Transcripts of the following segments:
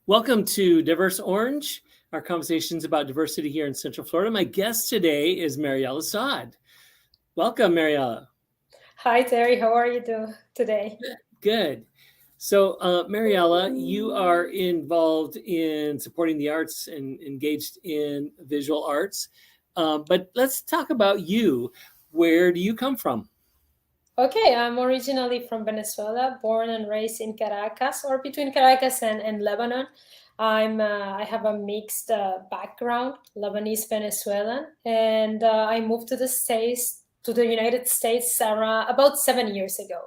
Welcome to Diverse Orange, our conversations about diversity here in Central Florida. My guest today is Mariela Saad. Welcome, Mariela. Hi, Terry. How are you today? Good. So, Mariela, you are involved in supporting the arts and engaged in visual arts. But let's talk about you. Where do you come from? Okay, I'm originally from Venezuela, born and raised in Caracas, or between Caracas and Lebanon. I have a mixed background, Lebanese-Venezuelan, and I moved to the United States, around about 7 years ago.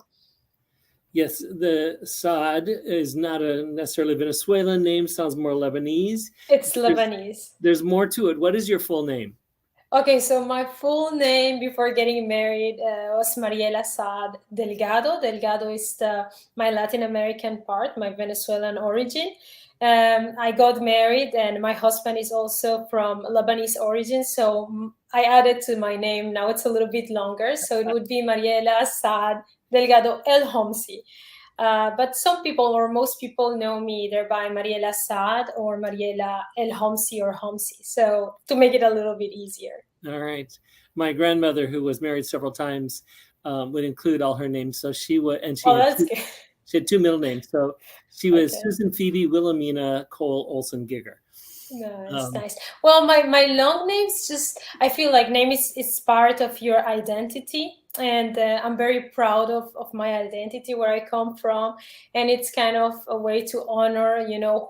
Yes, the Saad is not a necessarily Venezuelan name, sounds more Lebanese. It's There's, Lebanese. there's more to it. What is your full name? Okay, so my full name before getting married was Mariela Saad Delgado. Delgado is my Latin American part, my Venezuelan origin. I got married, and my husband is also from Lebanese origin. So I added to my name. Now it's a little bit longer. So it would be Mariela Saad Delgado El Homsi. But some people, or most people, know me either by Mariela Saad or Mariela El Homsi or Homsi. So to make it a little bit easier. All right. My grandmother, who was married several times, would include all her names. So she would, and Oh, that's good. she had two middle names. So she was Okay. Susan Phoebe Wilhelmina Cole Olson Giger. Nice, Um, nice. Well, my long names just I feel like name is part of your identity, and I'm very proud of my identity, where I come from, and it's kind of a way to honor,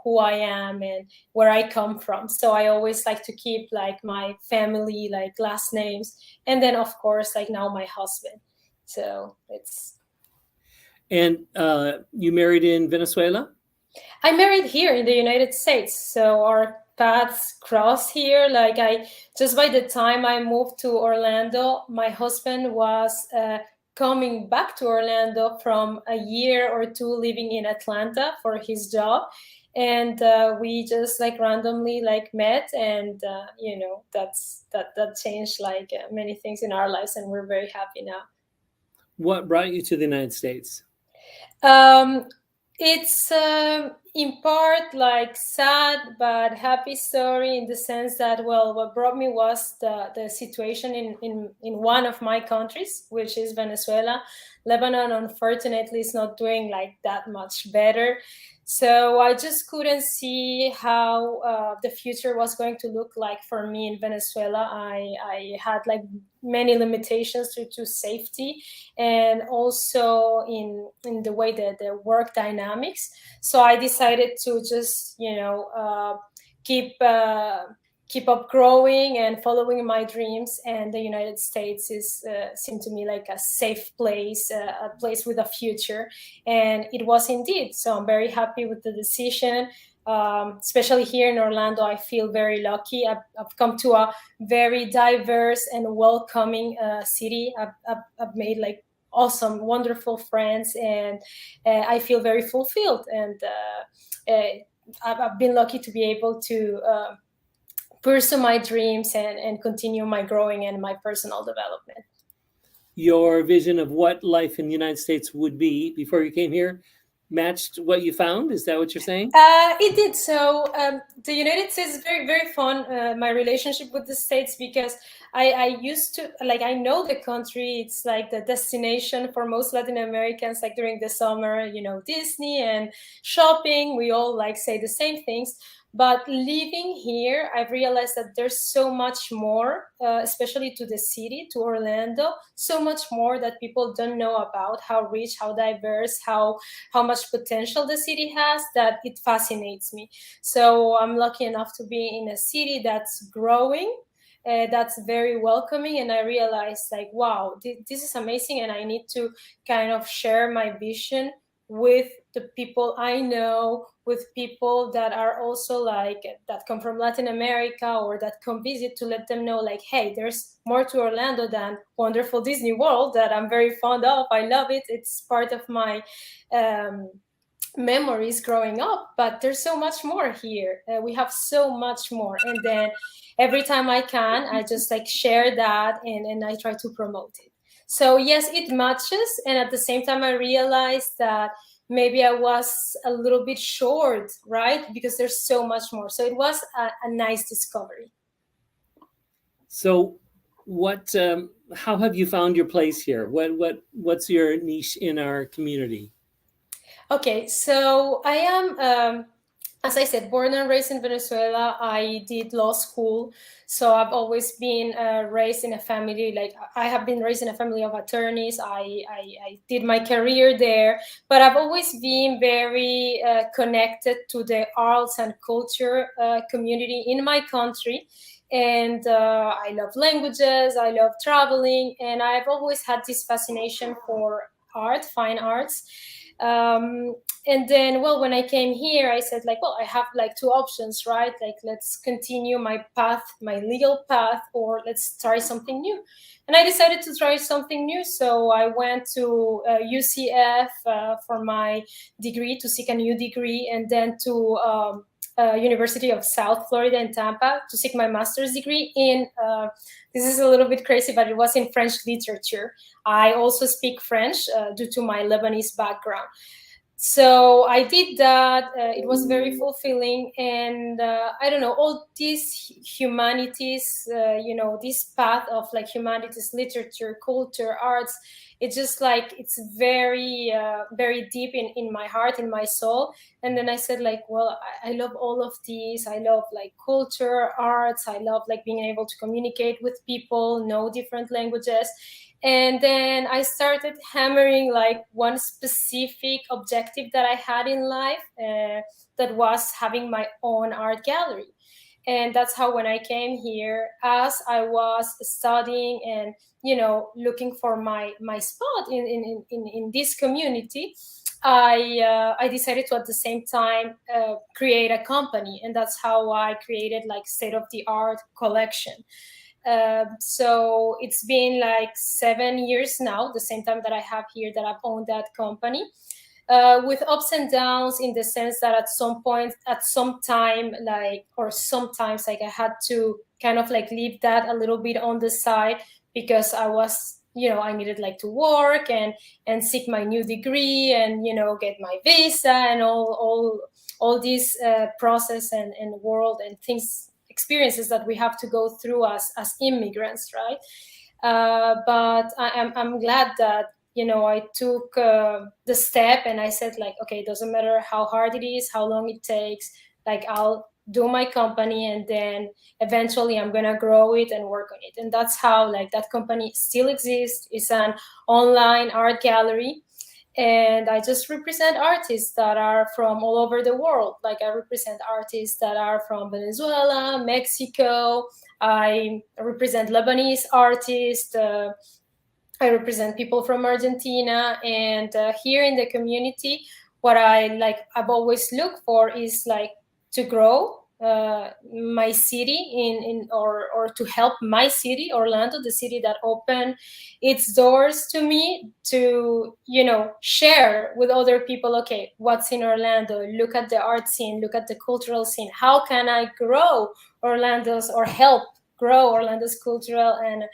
who I am and where I come from. So I always like to keep like my family like last names, and then of course like now my husband. So it's and you married in Venezuela? I married here in the United States, so our paths cross here. Like I, just by the time I moved to Orlando, my husband was coming back to Orlando from a year or two living in Atlanta for his job, and we just like randomly like met, and that changed like many things in our lives, and we're very happy now. What brought you to the United States? Um, it's in part like sad but happy story, in the sense that, well, what brought me was the situation in one of my countries, which is Venezuela. Lebanon, unfortunately, is not doing like that much better. So I just couldn't see how the future was going to look like for me in Venezuela. I had like many limitations to safety, and also in the way that the work dynamics. So I decided to just keep keep up growing and following my dreams. And the United States is seemed to me like a safe place, a place with a future, and it was indeed. So I'm very happy with the decision. Especially here in Orlando, I feel very lucky. I've come to a very diverse and welcoming city. I've made like awesome, wonderful friends, and I feel very fulfilled. And I've been lucky to be able to pursue my dreams and continue my growing and my personal development. Your vision of what life in the United States would be before you came here matched what you found? Is that what you're saying? It did. So the United States is very, very fun. My relationship with the States, because I used to like, I know the country. It's like the destination for most Latin Americans. Like during the summer, Disney and shopping. We all like say the same things. But living here, I've realized that there's so much more, especially to the city, to Orlando. So much more that people don't know about. How rich, how diverse, how much potential the city has, that it fascinates me. So I'm lucky enough to be in a city that's growing, that's very welcoming, and I realized like, wow, this is amazing, and I need to kind of share my vision with the people I know, with people that are also like that come from Latin America or that come visit, to let them know like, hey, there's more to Orlando than wonderful Disney World that I'm very fond of. I love it. It's part of my um, memories growing up, but there's so much more here. We have so much more, and then every time I can, I just like share that, and I try to promote it. So yes, it matches, and at the same time I realized that maybe I was a little bit short, right? Because there's so much more. So it was a nice discovery. So, what? How have you found your place here? What's your niche in our community? Okay, so I am, as I said, born and raised in Venezuela. I did law school, so I've always been raised in a family. Like I have been raised in a family of attorneys. I did my career there, but I've always been very connected to the arts and culture community in my country. And I love languages. I love traveling, and I've always had this fascination for art, fine arts. um, and then, well, when I came here, I said, like, well, I have like two options, right? Like, let's continue my path, my legal path, or let's try something new. And I decided to try something new, so I went to UCF for my degree, to seek a new degree, and then to University of South Florida in Tampa to seek my master's degree in this is a little bit crazy, but it was in French literature. I also speak French due to my Lebanese background. So I did that. It was very fulfilling, and I don't know, all these humanities, this path of like humanities, literature, culture, arts. It's just like it's very very deep in my heart, in my soul. And then I said, like, well, I love all of these. I love like culture, arts. I love like being able to communicate with people, know different languages. And then I started hammering like one specific objective that I had in life, that was having my own art gallery. And that's how, when I came here, as I was studying and looking for my spot in this community, I decided to, at the same time, create a company. And that's how I created like state of the art collection. So it's been like 7 years now, the same time that I have here, that I've owned that company, with ups and downs, in the sense that at some point, at some time, like, or sometimes, like, I had to kind of like leave that a little bit on the side, because I was, I needed like to work and seek my new degree, and get my visa, and all this process and world and things, experiences that we have to go through as immigrants, right? But I'm glad that I took the step, and I said, like, okay, it doesn't matter how hard it is, how long it takes, like, I'll do my company, and then eventually I'm gonna grow it and work on it. And that's how, like, that company still exists. It's an online art gallery, and I just represent artists that are from all over the world. Like, I represent artists that are from Venezuela, Mexico. I represent Lebanese artists. I represent people from Argentina. And here in the community, what I've always looked for is like to grow my city or to help my city, Orlando, the city that opened its doors to me, to share with other people, okay, what's in Orlando, look at the art scene, look at the cultural scene, how can I grow Orlando's, or help grow Orlando's cultural and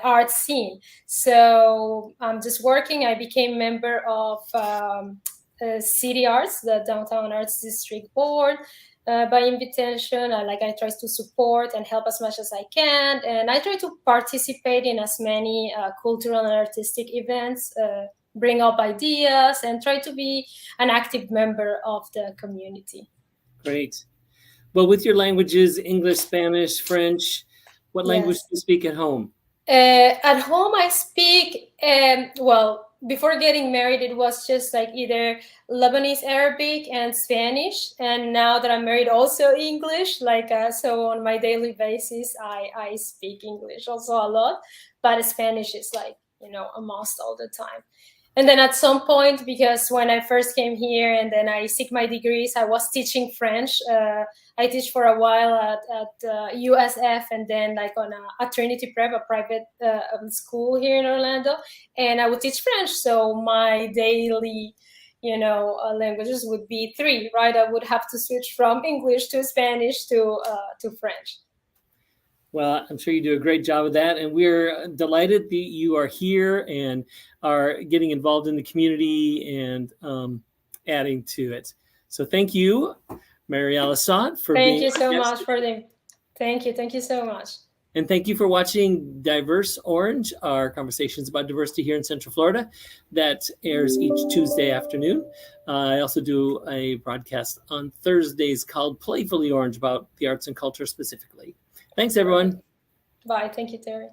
art scene. So I'm just working. I became member of City Arts, the Downtown Arts District Board, by invitation. I try to support and help as much as I can, and I try to participate in as many cultural and artistic events, bring up ideas, and try to be an active member of the community. Great. Well, with your languages, English, Spanish, French, what language Yes. do you speak at home? At home, I speak, well, before getting married, it was just like either Lebanese, Arabic, and Spanish. And now that I'm married, also English. So on my daily basis, I speak English also a lot. But Spanish is like, a must all the time. And then at some point, because when I first came here and then I seek my degrees, I was teaching French. I teach for a while at USF, and then like on a Trinity Prep, a private school here in Orlando, and I would teach French. So my daily, languages would be three, right? I would have to switch from English to Spanish to French. Well, I'm sure you do a great job of that. And we're delighted that you are here and are getting involved in the community and adding to it. So thank you, Mariela Saad, for Thank being you our so guest much for today. the. Thank you so much. And thank you for watching Diverse Orange, our conversations about diversity here in Central Florida. That airs each Tuesday afternoon. I also do a broadcast on Thursdays called Playfully Orange about the arts and culture specifically. Thanks, everyone. Bye. Thank you, Terry.